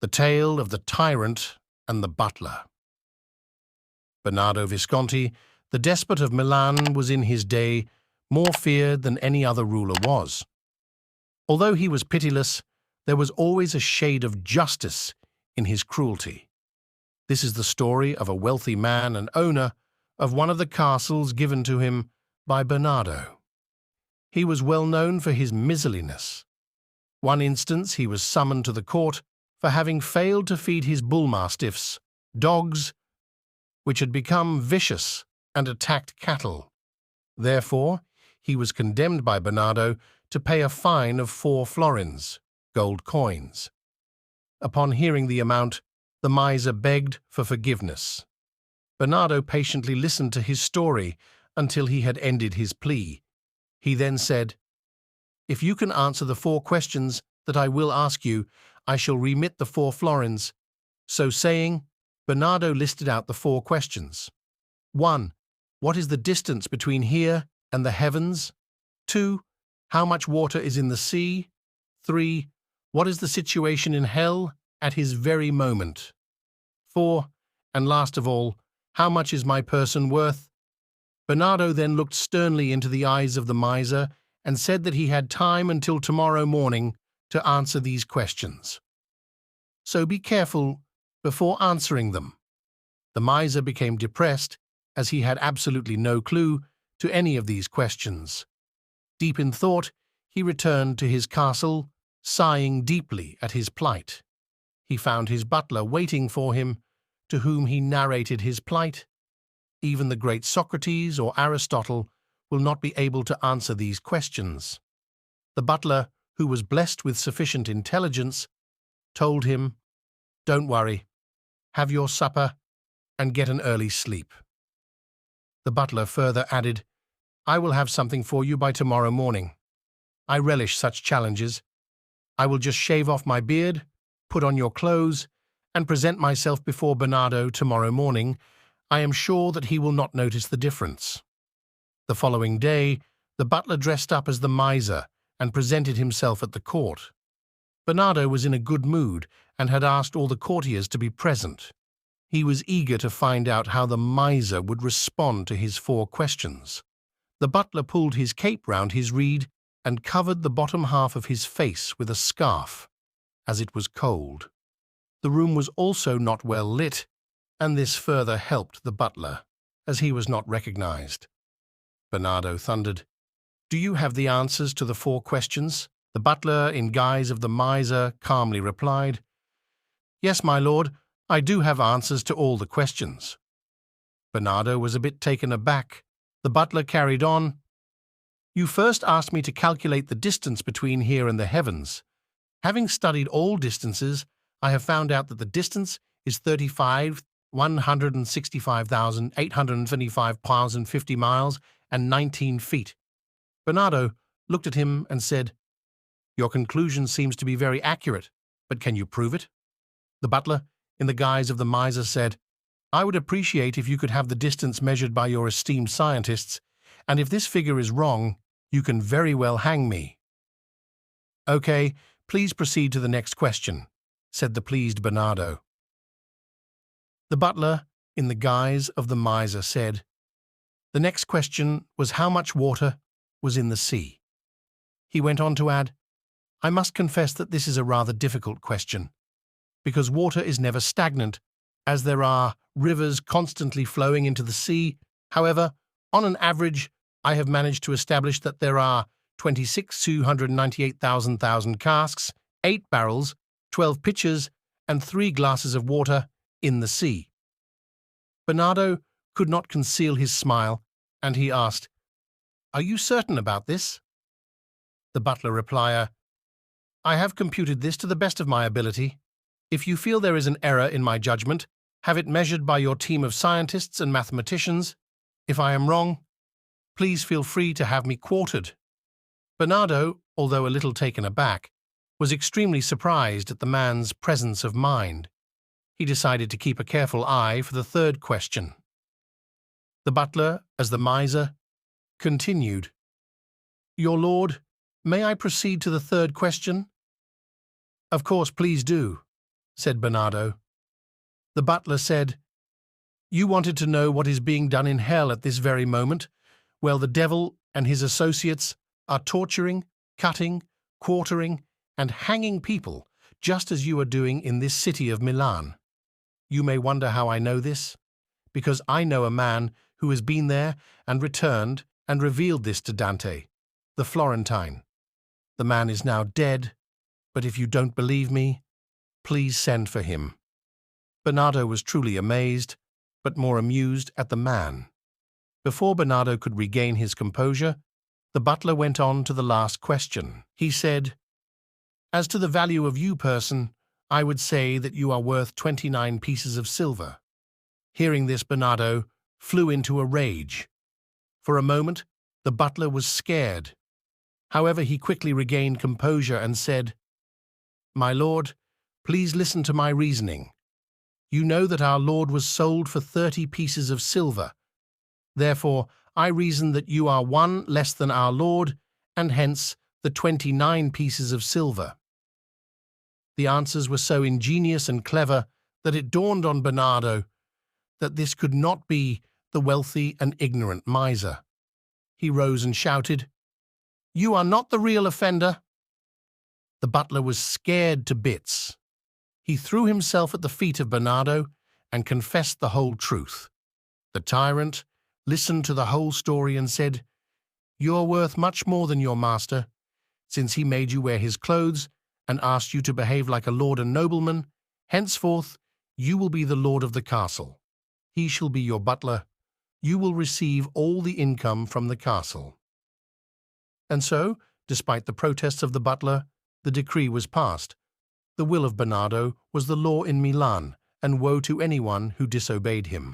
The Tale of the Tyrant and the Butler. Bernardo Visconti, the despot of Milan, was in his day more feared than any other ruler was. Although he was pitiless, there was always a shade of justice in his cruelty. This is the story of a wealthy man and owner of one of the castles given to him by Bernardo. He was well known for his miserliness. One instance he was summoned to the court for having failed to feed his bull-mastiffs, dogs, which had become vicious and attacked cattle. Therefore, he was condemned by Bernardo to pay a fine of 4 florins, gold coins. Upon hearing the amount, the miser begged for forgiveness. Bernardo patiently listened to his story until he had ended his plea. He then said, "If you can answer the 4 questions that I will ask you, I shall remit the 4 florins." So saying, Bernardo listed out the 4 questions. 1. What is the distance between here and the heavens? 2. How much water is in the sea? 3. What is the situation in hell at his very moment? 4. And last of all, how much is my person worth? Bernardo then looked sternly into the eyes of the miser and said that he had time until tomorrow morning to answer these questions. So be careful before answering them. The miser became depressed as he had absolutely no clue to any of these questions. Deep in thought, he returned to his castle, sighing deeply at his plight. He found his butler waiting for him, to whom he narrated his plight. Even the great Socrates or Aristotle will not be able to answer these questions. The butler, who was blessed with sufficient intelligence, told him, "Don't worry, have your supper and get an early sleep." The butler further added, "I will have something for you by tomorrow morning. I relish such challenges. I will just shave off my beard, put on your clothes, and present myself before Bernardo tomorrow morning. I am sure that he will not notice the difference." The following day, the butler dressed up as the miser and presented himself at the court. Bernardo was in a good mood and had asked all the courtiers to be present. He was eager to find out how the miser would respond to his 4 questions. The butler pulled his cape round his reed and covered the bottom half of his face with a scarf, as it was cold. The room was also not well lit, and this further helped the butler, as he was not recognized. Bernardo thundered, "Do you have the answers to the 4 questions?" The butler, in guise of the miser, calmly replied, "Yes, my lord, I do have answers to all the questions." Bernardo was a bit taken aback. The butler carried on, "You first asked me to calculate the distance between here and the heavens. Having studied all distances, I have found out that the distance is 165,825 pounds and 50 miles and 19 feet. Bernardo looked at him and said, "Your conclusion seems to be very accurate, but can you prove it?" The butler, in the guise of the miser, said, "I would appreciate if you could have the distance measured by your esteemed scientists, and if this figure is wrong, you can very well hang me." "Okay, please proceed to the next question," said the pleased Bernardo. The butler, in the guise of the miser, said, "The next question was how much water was in the sea." He went on to add, "I must confess that this is a rather difficult question, because water is never stagnant, as there are rivers constantly flowing into the sea. However, on an average, I have managed to establish that there are 26,298,000 casks, 8 barrels, 12 pitchers, and 3 glasses of water in the sea." Bernardo could not conceal his smile, and he asked, "Are you certain about this?" The butler replied, "I have computed this to the best of my ability. If you feel there is an error in my judgment, have it measured by your team of scientists and mathematicians. If I am wrong, please feel free to have me quartered." Bernardo, although a little taken aback, was extremely surprised at the man's presence of mind. He decided to keep a careful eye for the 3rd question. The butler, as the miser, continued, "Your lord, may I proceed to the 3rd question?" "Of course, please do." said Bernardo. The butler said, "You wanted to know what is being done in hell at this very moment? Well, the devil and his associates are torturing, cutting, quartering, and hanging people, just as you are doing in this city of Milan. You may wonder how I know this, because I know a man who has been there and returned and revealed this to Dante, the Florentine. The man is now dead, but if you don't believe me, please send for him." Bernardo was truly amazed, but more amused at the man. Before Bernardo could regain his composure, the butler went on to the last question. He said, "As to the value of you, person, I would say that you are worth 29 pieces of silver." Hearing this, Bernardo flew into a rage. For a moment, the butler was scared. However, he quickly regained composure and said, "My lord, please listen to my reasoning. You know that our Lord was sold for 30 pieces of silver. Therefore, I reason that you are one less than our Lord, and hence the 29 pieces of silver." The answers were so ingenious and clever that it dawned on Bernardo that this could not be the wealthy and ignorant miser. He rose and shouted, "You are not the real offender." The butler was scared to bits. He threw himself at the feet of Bernardo and confessed the whole truth. The tyrant listened to the whole story and said, "You are worth much more than your master, since he made you wear his clothes and asked you to behave like a lord and nobleman. Henceforth, you will be the lord of the castle. He shall be your butler. You will receive all the income from the castle." And so, despite the protests of the butler, the decree was passed. The will of Bernardo was the law in Milan, and woe to anyone who disobeyed him.